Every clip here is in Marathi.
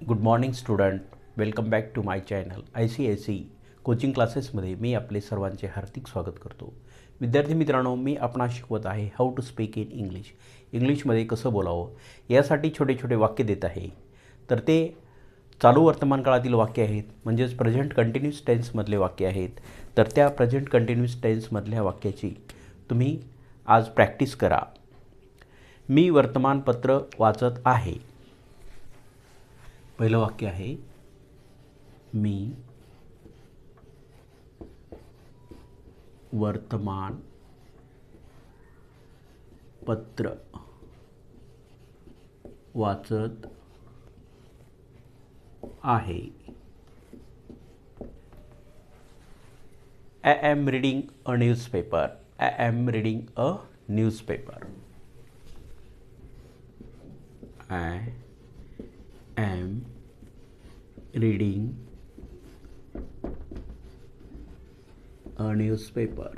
Good morning student. Welcome back to my channel ICIC coaching क्लासेसमध्ये मी आपले सर्वांचे हार्दिक स्वागत करतो. विद्यार्थी मित्रांनो, मी आपणास शिकवत आहे how to speak in English. इंग्लिशमध्ये कसं बोलावं यासाठी छोटे छोटे वाक्य देत आहे. तर ते चालू वर्तमान काळातील वाक्य आहेत, म्हणजेच प्रेझेंट कंटिन्यूस टेन्समधले वाक्य आहेत. तर त्या प्रेझेंट कंटिन्यूस टेन्समधल्या वाक्याची तुम्ही आज प्रॅक्टिस करा. मी वर्तमानपत्र वाचत आहे. पहिलं वाक्य आहे मी वर्तमान पत्र वाचत आहे. I am reading a newspaper. I am reading a newspaper. I am reading a newspaper.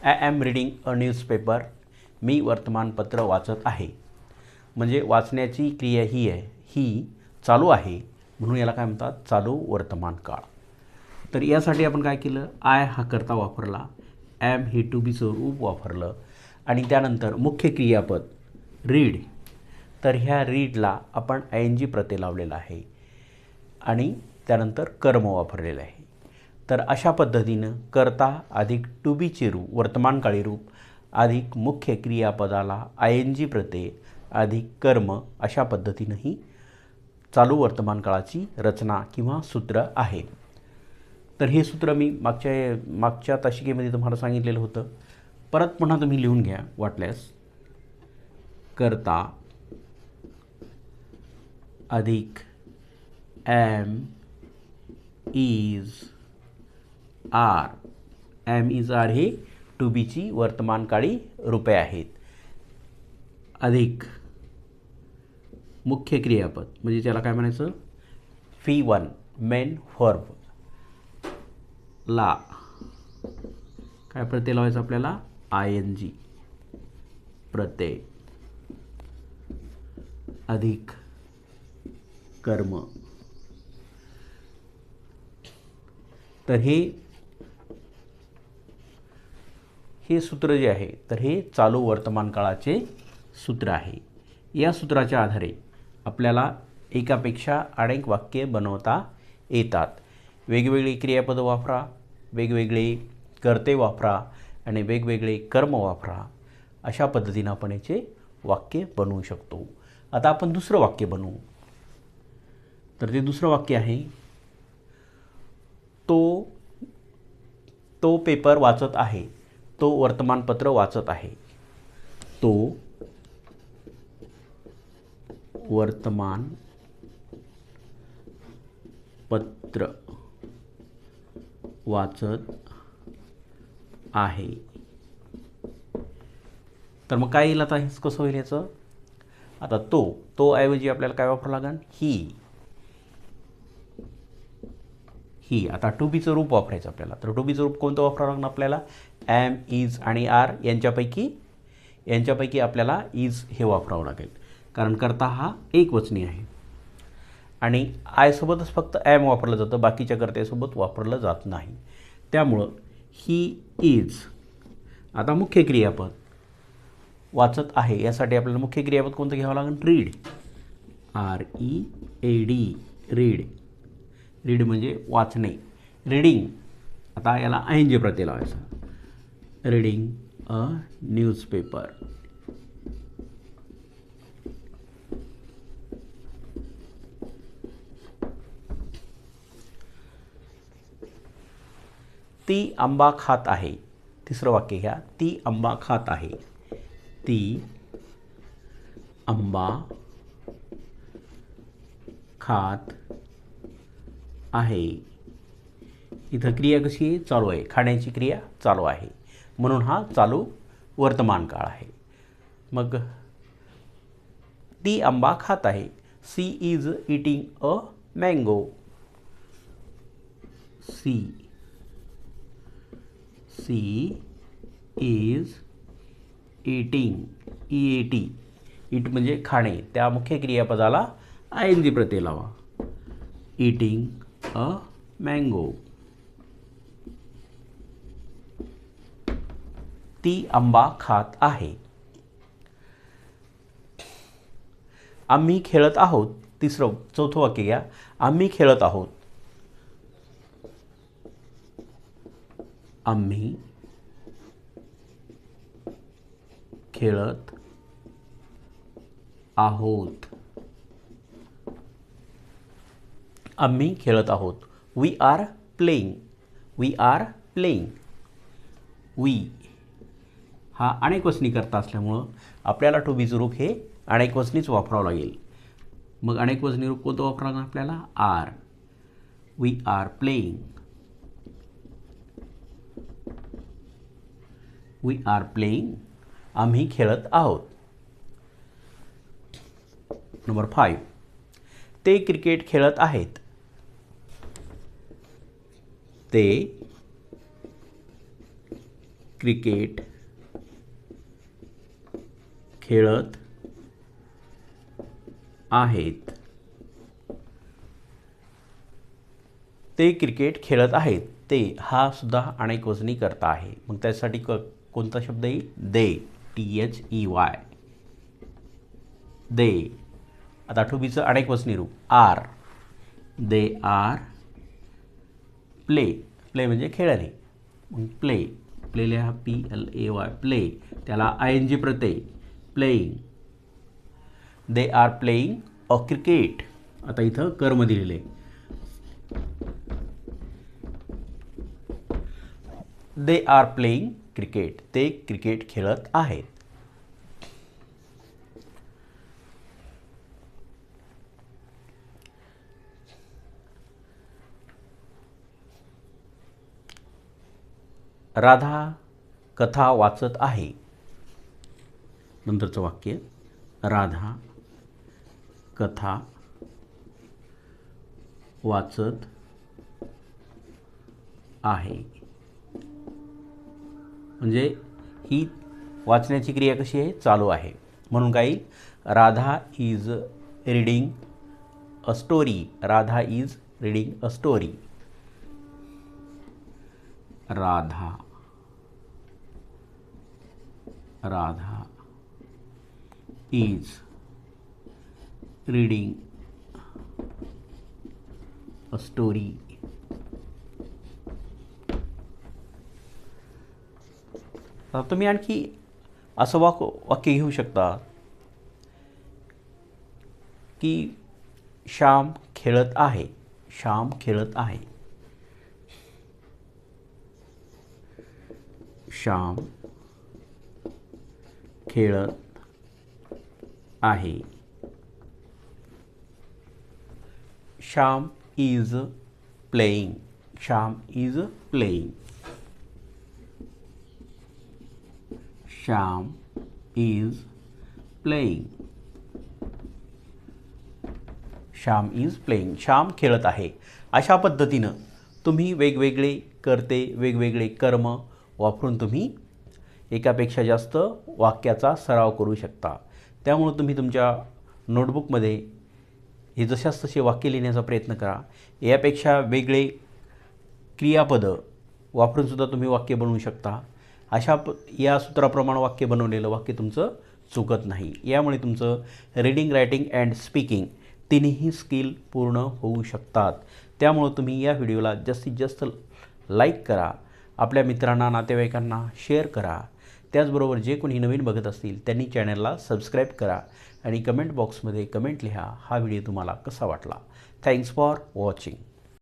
I am reading a newspaper. मी वर्तमानपत्र वाचत आहे. म्हणजे वाचण्याची क्रिया ही आहे, ही चालू आहे, म्हणून याला काय म्हणतात, चालू वर्तमान काळ. तर यासाठी आपण काय केलं, आय हा करता वापरला, ॲम हे टू बीचं रूप वापरलं आणि त्यानंतर मुख्य क्रियापद रीड. तर ह्या रीडला आपण ING प्रत्यय लावलेला आहे आणि त्यानंतर कर्म वापरलेलं आहे. तर अशा पद्धतीनं करता अधिक टू बीचे रूप वर्तमानकाळी रूप अधिक मुख्य क्रियापदाला ING प्रत्यय अधिक कर्म अशा पद्धतीनंही चालू वर्तमान काळाची रचना किंवा सूत्र आहे. तर हे सूत्र मी मागच्या तासिकेमध्ये तुम्हाला सांगितलेलं होतं. परत पुन्हा तुम्ही लिहून घ्या वाटल्यास. करता अधिक am is are. Am is are हे टू बीची वर्तमानकाळी रूपे आहेत. अधिक मुख्य क्रियापद म्हणजे त्याला काय म्हणायचं, V1 मेन व्हर्ब ला काय प्रत्यय लावायचं आपल्याला, ING प्रत्यय अधिक कर्म. तर हे सूत्र जे आहे, तर हे चालू वर्तमान काळाचे सूत्र आहे. या सूत्राच्या आधारे आपल्याला एकापेक्षा अनेक वाक्ये बनवता येतात. वेगवेगळी क्रियापदं वापरा, वेगवेगळे कर्ते वापरा आणि वेगवेगळे कर्म वापरा. अशा पद्धतीनं आपण याचे वाक्य बनवू शकतो. आता आपण दुसरं वाक्य बनवू. तर ते दुसरं वाक्य आहे तो पेपर वाचत आहे. तो वर्तमानपत्र वाचत आहे. तो वर्तमान पत्र वाचत आहे. तर मग काय येईल आता, हे कसं होईल याचं. आता तो ऐवजी आपल्याला काय वापरावं लागेल, ही. आता टू बीचं रूप वापरायचं आपल्याला. तर टू बीचं रूप कोणतं वापरावं लागणार आपल्याला, ॲम इज आणि आर यांच्यापैकी आपल्याला इज हे वापरावं लागेल. कारण करता हा एकवचनी आहे आणि आयसोबतच फक्त ॲम वापरलं जातं, बाकीच्या कर्त्यासोबत वापरलं जात नाही. त्यामुळं ही इज. आता मुख्य क्रियापद वाचत आहे, यासाठी आपल्याला मुख्य क्रियापद कोणतं घ्यावं लागेल, रीड. READ read. रीड म्हणजे वाचणे. रीडिंग. आता याला ING प्रत्यय लावायचा, रीडिंग अ न्यूजपेपर. ती आंबा खात आहे. तिसरं वाक्य घ्या, ती आंबा खात आहे. ती आंबा खात आहे. इथं क्रिया कशी आहे, चालू आहे. खाण्याची क्रिया चालू आहे, म्हणून हा चालू वर्तमान काळ आहे. मग ती आंबा खात आहे. She is eating a mango. She is eating, E A T, eat म्हणजे खाणे, त्या मुख्य क्रियापदाला आयएनजी प्रत्यय लावा. Eating a mango. ती आंबा खात आहे. आम्ही खेळत आहोत. चौथं वाक्य घ्या. आम्ही खेळत आहोत. आम्ही खेळत आहोत. आम्ही खेळत आहोत. We are playing. We are playing. We हा अनेकवचनी करता असल्यामुळं आपल्याला टू बीचं रूप हे अनेकवचनीच वापरावं लागेल. मग अनेकवचनी रूप कोणतं वापरावं लागेल आपल्याला? Are. We are playing. We are playing. आम्ही खेळत आहोत. नंबर 5. ते क्रिकेट खेळत आहेत. ते क्रिकेट खेळत आहेत. ते क्रिकेट खेळत आहेत. ते हा सुद्धा अनेकवचनी करता आहे. मग त्यासाठी कोणता शब्द येईल? दे. THEY. दे. आता टू बीचं अनेकवचनी रूप are. They are play. Play म्हणजे खेळणे. मग प्ले. प्ले लिहा PLAY. प्ले. त्याला ING प्रत्यय. Playing. They are playing a cricket. आता इथं कर्म दिलेले. They are playing cricket. ते क्रिकेट खेळत आहेत. राधा कथा वाचत आहे. नंतरचं वाक्य राधा कथा वाचत आहे. म्हणजे ही वाचण्याची क्रिया कशी आहे? चालू आहे. म्हणून काही Radha is reading a story. Radha is reading a story. Radha is reading a story. तुम्ही आणखी असं वाक्य घेऊ शकता की श्याम खेळत आहे. श्याम खेळत आहे. श्याम खेळत आहे. Shyam is playing. Shyam is playing. Shyam is playing. Shyam is playing. Shyam खेळत आहे. अशा पद्धतीनं तुम्ही वेगवेगळे कर्ते, वेगवेगळे कर्म वापरून तुम्ही एकापेक्षा जास्त वाक्याचा सराव करू शकता. त्यामुळे तुम्ही तुमच्या नोटबुकमध्ये हे जशास तसे वाक्य लिहिण्याचा प्रयत्न करा. यापेक्षा वेगळे क्रियापदं वापरूनसुद्धा तुम्ही वाक्य बनवू शकता. या सूत्राप्रमाणे वाक्य बनवलेलं वाक्य तुमचं चुकत नाही. यामुळे तुमचं रीडिंग, रायटिंग अँड स्पीकिंग तिन्ही स्किल पूर्ण होऊ शकतात. त्यामुळं तुम्ही या व्हिडिओला जास्तीत जास्त लाईक करा. आपल्या मित्रांना, नातेवाईकांना शेअर करा. त्याचबरोबर जे कोणी नवीन बघत असतील त्यांनी चॅनलला सबस्क्राईब करा आणि कमेंट बॉक्समध्ये कमेंट लिहा. हा व्हिडिओ तुम्हाला कसा वाटला. Thanks for watching.